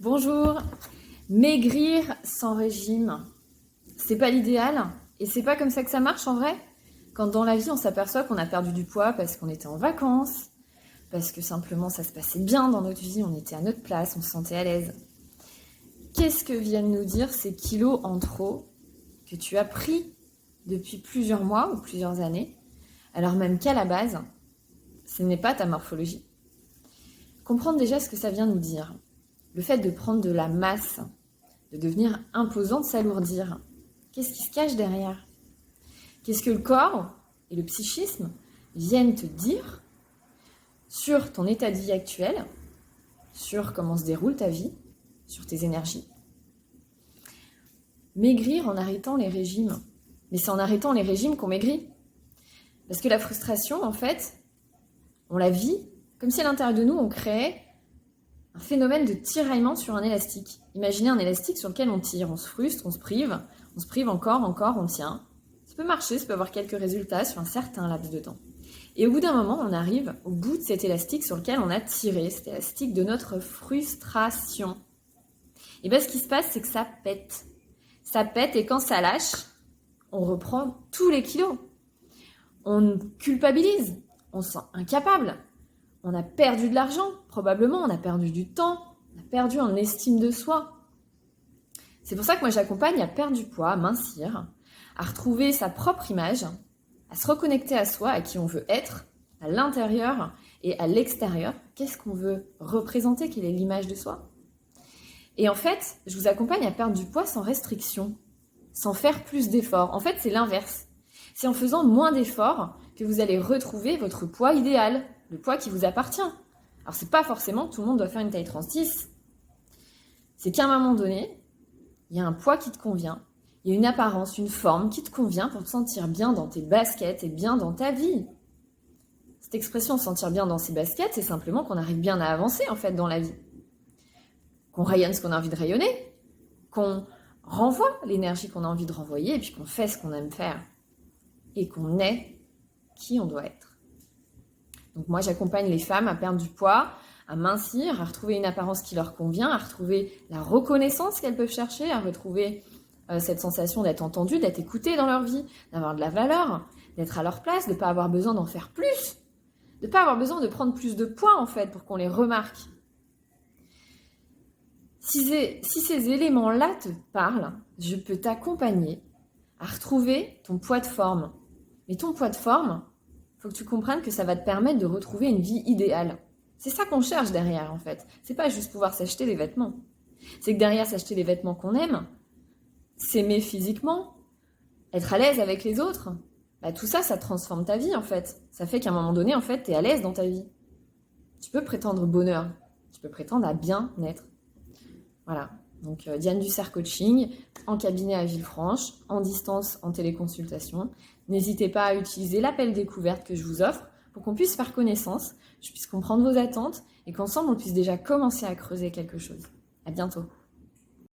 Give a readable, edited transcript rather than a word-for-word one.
Bonjour. Maigrir sans régime, c'est pas l'idéal et c'est pas comme ça que ça marche en vrai. Quand dans la vie on s'aperçoit qu'on a perdu du poids parce qu'on était en vacances, parce que simplement ça se passait bien dans notre vie, on était à notre place, on se sentait à l'aise. Qu'est-ce que viennent nous dire ces kilos en trop que tu as pris depuis plusieurs mois ou plusieurs années, alors même qu'à la base, ce n'est pas ta morphologie. Comprendre déjà ce que ça vient nous dire. Le fait de prendre de la masse, de devenir imposant, de s'alourdir. Qu'est-ce qui se cache derrière? Qu'est-ce que le corps et le psychisme viennent te dire sur ton état de vie actuel, sur comment se déroule ta vie, sur tes énergies? Maigrir en arrêtant les régimes. Mais c'est en arrêtant les régimes qu'on maigrit. Parce que la frustration, en fait, on la vit comme si à l'intérieur de nous, on créait un phénomène de tiraillement sur un élastique. Imaginez un élastique sur lequel on tire, on se frustre, on se prive encore, on tient. Ça peut marcher, ça peut avoir quelques résultats sur un certain laps de temps. Et au bout d'un moment, on arrive au bout de cet élastique sur lequel on a tiré, cet élastique de notre frustration. Et bien ce qui se passe, c'est que ça pète. Ça pète et quand ça lâche, on reprend tous les kilos. On culpabilise, on se sent incapable. On a perdu de l'argent, probablement, on a perdu du temps, on a perdu en estime de soi. C'est pour ça que moi j'accompagne à perdre du poids, à mincir, à retrouver sa propre image, à se reconnecter à soi, à qui on veut être, à l'intérieur et à l'extérieur. Qu'est-ce qu'on veut représenter? Quelle est l'image de soi? Et en fait, je vous accompagne à perdre du poids sans restriction, sans faire plus d'efforts. En fait, c'est l'inverse. C'est en faisant moins d'efforts que vous allez retrouver votre poids idéal, le poids qui vous appartient. Alors, c'est pas forcément que tout le monde doit faire une taille 36. C'est qu'à un moment donné, il y a un poids qui te convient, il y a une apparence, une forme qui te convient pour te sentir bien dans tes baskets et bien dans ta vie. Cette expression « se sentir bien dans ses baskets », c'est simplement qu'on arrive bien à avancer, en fait, dans la vie. Qu'on rayonne ce qu'on a envie de rayonner, qu'on renvoie l'énergie qu'on a envie de renvoyer et puis qu'on fait ce qu'on aime faire et qu'on est qui on doit être. Donc moi, j'accompagne les femmes à perdre du poids, à mincir, à retrouver une apparence qui leur convient, à retrouver la reconnaissance qu'elles peuvent chercher, à retrouver cette sensation d'être entendues, d'être écoutées dans leur vie, d'avoir de la valeur, d'être à leur place, de ne pas avoir besoin d'en faire plus, de ne pas avoir besoin de prendre plus de poids en fait pour qu'on les remarque. Si ces éléments-là te parlent, je peux t'accompagner à retrouver ton poids de forme. Mais ton poids de forme, il faut que tu comprennes que ça va te permettre de retrouver une vie idéale. C'est ça qu'on cherche derrière en fait. C'est pas juste pouvoir s'acheter des vêtements. C'est que derrière s'acheter des vêtements qu'on aime, s'aimer physiquement, être à l'aise avec les autres, tout ça, ça transforme ta vie en fait. Ça fait qu'à un moment donné, en fait, t'es à l'aise dans ta vie. Tu peux prétendre au bonheur. Tu peux prétendre à bien-être. Voilà. Donc Diane Dussert Coaching, en cabinet à Villefranche, en distance, en téléconsultation. N'hésitez pas à utiliser l'appel découverte que je vous offre pour qu'on puisse faire connaissance, je puisse comprendre vos attentes et qu'ensemble on puisse déjà commencer à creuser quelque chose. À bientôt.